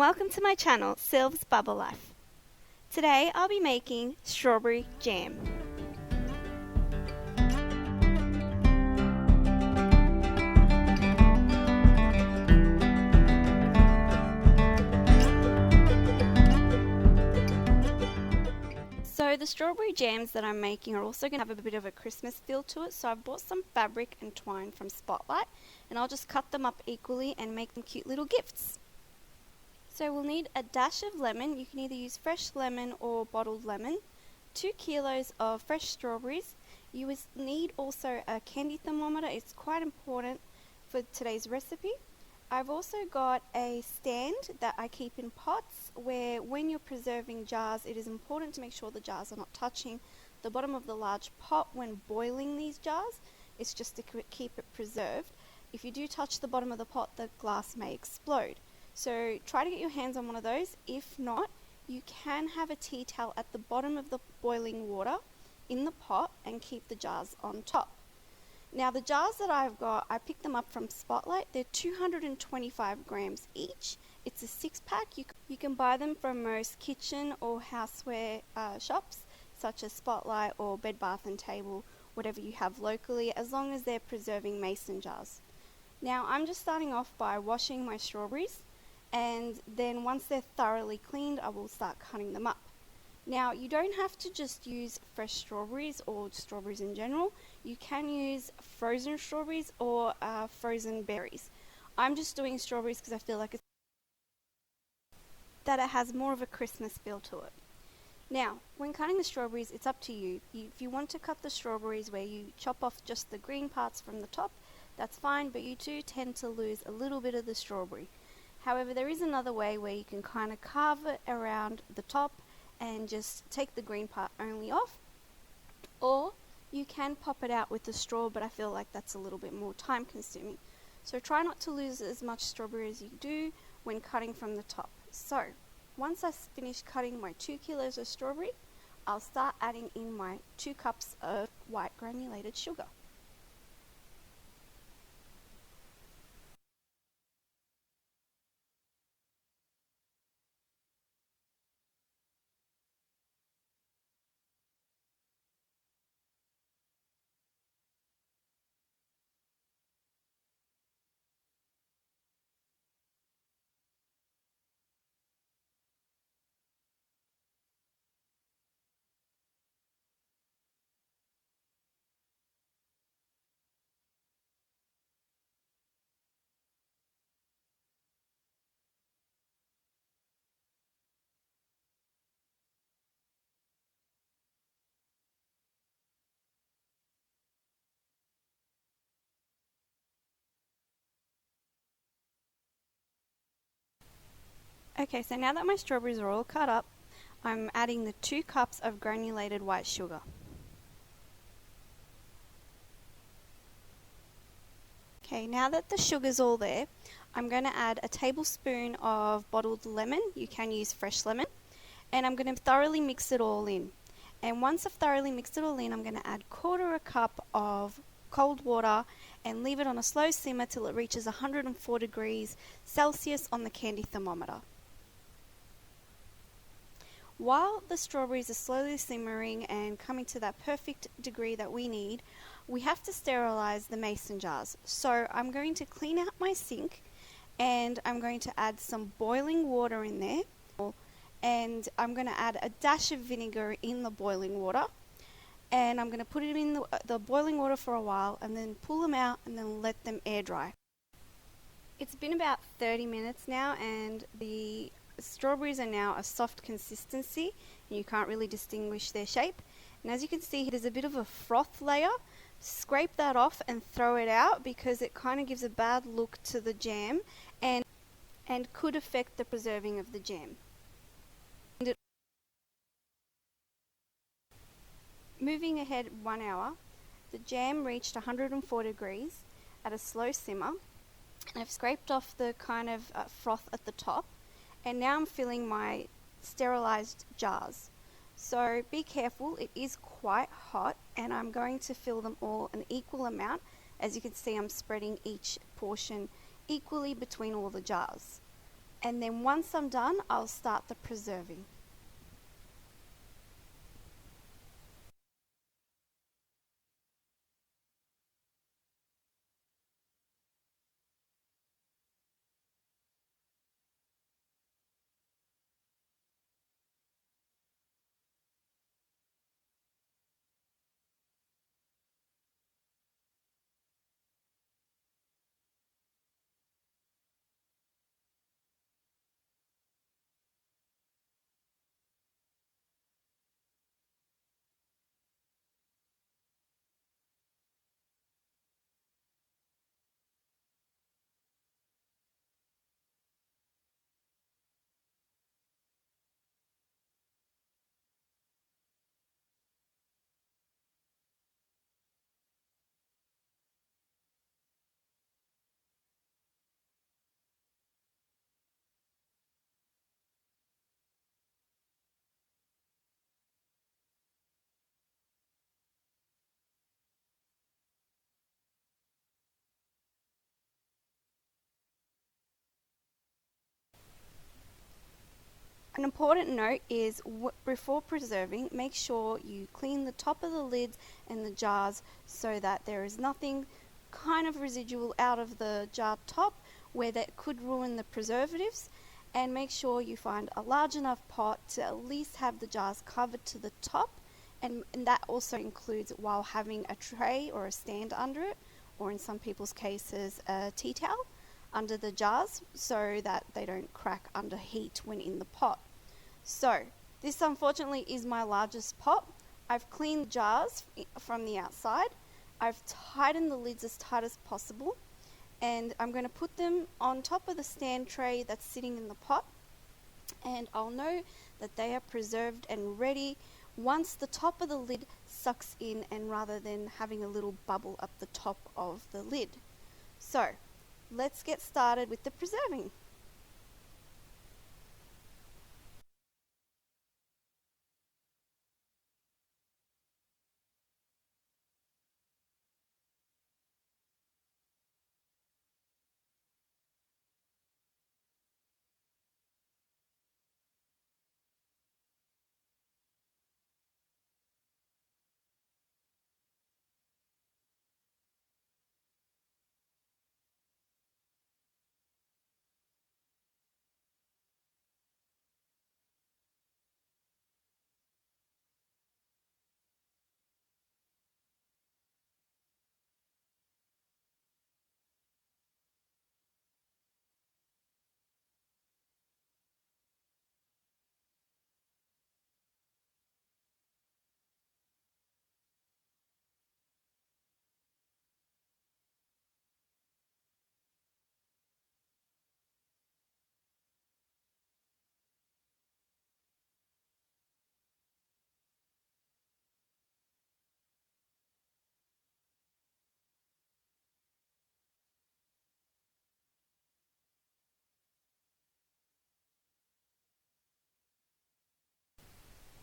welcome to my channel, Sylv's Bubble Life. Today I'll be making strawberry jam. So the strawberry jams that I'm making are also going to have a bit of a Christmas feel to it, so I've bought some fabric and twine from Spotlight and I'll just cut them up equally and make them cute little gifts. So we'll need a dash of lemon. You can either use fresh lemon or bottled lemon, 2 kilos of fresh strawberries. You will need also a candy thermometer. It's quite important for today's recipe. I've also got a stand that I keep in pots where when you're preserving jars, it is important to make sure the jars are not touching the bottom of the large pot when boiling these jars. It's just to keep it preserved. If you do touch the bottom of the pot, the glass may explode. So try to get your hands on one of those. If not, you can have a tea towel at the bottom of the boiling water in the pot and keep the jars on top. Now the jars that I've got, I picked them up from Spotlight. They're 225 grams each. It's a 6-pack. You can buy them from most kitchen or houseware shops such as Spotlight or Bed Bath & Table, whatever you have locally, as long as they're preserving mason jars. Now I'm just starting off by washing my strawberries, and then once they're thoroughly cleaned, I will start cutting them up. Now you don't have to just use fresh strawberries or strawberries in general. You can use frozen strawberries or frozen berries. I'm just doing strawberries because I feel like it has more of a Christmas feel to it. Now when cutting the strawberries, it's up to you. If you want to cut the strawberries where you chop off just the green parts from the top, that's fine, but you do tend to lose a little bit of the strawberry. However, there is another way where you can kind of carve it around the top and just take the green part only off, or you can pop it out with the straw, but I feel like that's a little bit more time consuming. So try not to lose as much strawberry as you do when cutting from the top. So once I finish cutting my 2 kilos of strawberry, I'll start adding in my 2 cups of white granulated sugar. Okay, so now that my strawberries are all cut up, I'm adding the 2 cups of granulated white sugar. Okay, now that the sugar's all there, I'm going to add a tablespoon of bottled lemon. You can use fresh lemon. And I'm going to thoroughly mix it all in. And once I've thoroughly mixed it all in, I'm going to add 1/4 cup of cold water and leave it on a slow simmer till it reaches 104 degrees Celsius on the candy thermometer. While the strawberries are slowly simmering and coming to that perfect degree that we need, we have to sterilize the mason jars. So I'm going to clean out my sink and I'm going to add some boiling water in there, and I'm going to add a dash of vinegar in the boiling water, and I'm going to put it in the boiling water for a while and then pull them out and then let them air dry. It's been about 30 minutes now and the strawberries are now a soft consistency and you can't really distinguish their shape. And as you can see, there's a bit of a froth layer. Scrape that off and throw it out because it kind of gives a bad look to the jam and could affect the preserving of the jam. Moving ahead 1 hour, the jam reached 104 degrees at a slow simmer, and I've scraped off the kind of froth at the top, and now I'm filling my sterilized jars. So be careful, it is quite hot, and I'm going to fill them all an equal amount. As you can see, I'm spreading each portion equally between all the jars. And then once I'm done, I'll start the preserving. An important note is before preserving, make sure you clean the top of the lids and the jars so that there is nothing kind of residual out of the jar top where that could ruin the preservatives, and make sure you find a large enough pot to at least have the jars covered to the top, and that also includes while having a tray or a stand under it, or in some people's cases a tea towel under the jars so that they don't crack under heat when in the pot. So this unfortunately is my largest pot. I've cleaned the jars from the outside. I've tightened the lids as tight as possible, and I'm going to put them on top of the stand tray that's sitting in the pot, and I'll know that they are preserved and ready once the top of the lid sucks in, and rather than having a little bubble up the top of the lid. So let's get started with the preserving.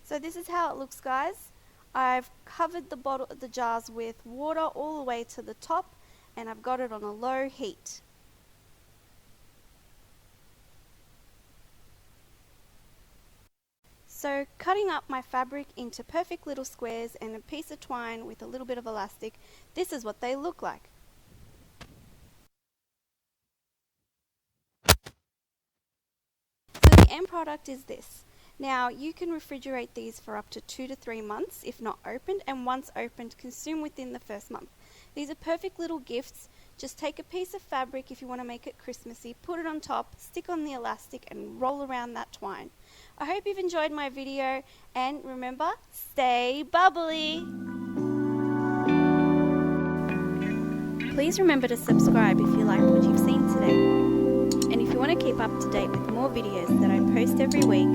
So this is how it looks, guys. I've covered the jars with water all the way to the top, and I've got it on a low heat. So cutting up my fabric into perfect little squares and a piece of twine with a little bit of elastic, this is what they look like. So the end product is this. Now you can refrigerate these for up to 2 to 3 months if not opened, and once opened, consume within the first month. These are perfect little gifts. Just take a piece of fabric if you want to make it Christmassy, put it on top, stick on the elastic and roll around that twine. I hope you've enjoyed my video, and remember, stay bubbly! Please remember to subscribe if you liked what you've seen today. And if you want to keep up to date with more videos that I post every week,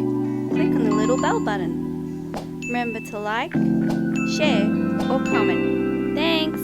click on the little bell button. Remember to like, share or comment. Thanks!